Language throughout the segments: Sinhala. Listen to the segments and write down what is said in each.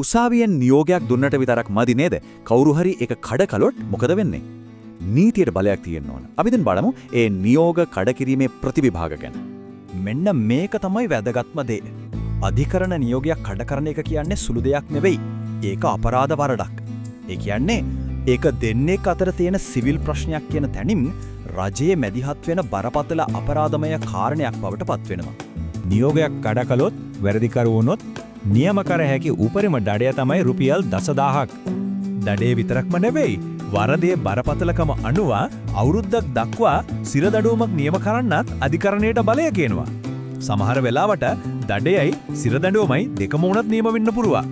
උසාවියෙන් නියෝගයක් දුන්නට විතරක් මදි නේද? කවුරු හරි ඒක කඩ කළොත් මොකද වෙන්නේ? නීතියට බලයක් තියෙන්න ඕන. අපි දැන් බලමු ඒ නියෝග කඩ කිරීමේ ප්‍රතිවිභාග ගැන. මෙන්න මේක තමයි වැදගත්ම දේ. අධිකරණ නියෝගයක් කඩ කරන එක කියන්නේ සුළු දෙයක් නෙවෙයි. ඒක අපරාධ වරදක්. ඒ කියන්නේ ඒක දෙන්නෙක් අතර තියෙන සිවිල් ප්‍රශ්නයක් කියන තැනින් රජයේ මැදිහත් වෙන බරපතල අපරාධමය කාරණයක් බවට පත් වෙනවා. නියෝගයක් කඩ කළොත් වැරදිකරු වුණොත් නියම කර හැකි උපරිම දඩය තමයි රුපියල් 10000ක්. දඩේ විතරක්ම නෙවෙයි වරදේ බරපතලකම අනුව අවුරුද්දක් දක්වා සිරදඬුවමක් නියම කරන්නත් අධිකරණයට බලය කියනවා. සමහර වෙලාවට දඩයයි සිරදඬුවමයි දෙකම වුණත් නියම වෙන්න පුළුවන්.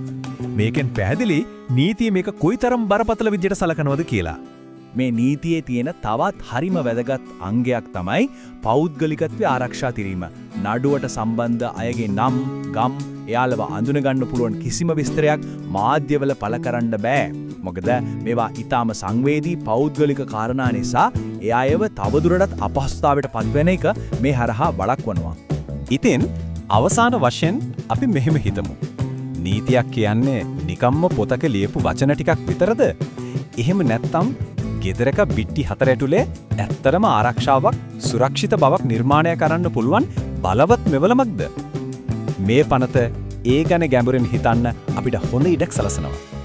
මේකෙන් පැහැදිලි නීතිය මේක කොයිතරම් බරපතල විදිහට සලකනවද කියලා. මේ නීතියේ තියෙන තවත් හරිම වැදගත් අංගයක් තමයි පෞද්ගලිකත්වය ආරක්ෂා කිරීම. නඩුවට සම්බන්ධ අයගේ නම්, ගම්, එයාලව අඳුන ගන්න පුළුවන් කිසිම විස්තරයක් මාධ්‍යවල පළ කරන්න බෑ. මොකද මේවා ඊටාම සංවේදී පෞද්ගලික කාරණා නිසා ඒ අයව තවදුරටත් අපහසුතාවයට පත්වෙන එක මේ හරහා වළක්වනවා. ඉතින් අවසාන වශයෙන් අපි මෙහෙම හිතමු. නීතියක් කියන්නේ නිකම්ම පොතක ලියපු වචන ටිකක් විතරද? එහෙම නැත්නම් ගෙදරක බිට්ටි 4 ඇතුලේ ඇත්තරම ආරක්ෂාවක්, සුරක්ෂිත බවක් නිර්මාණය කරන්න පුළුවන් බලවත් මෙවලමක්ද? මේ පනත ඒ ගැන ගැඹුරින් හිතන්න අපිට හොඳ ඉඩක් සලසනවා.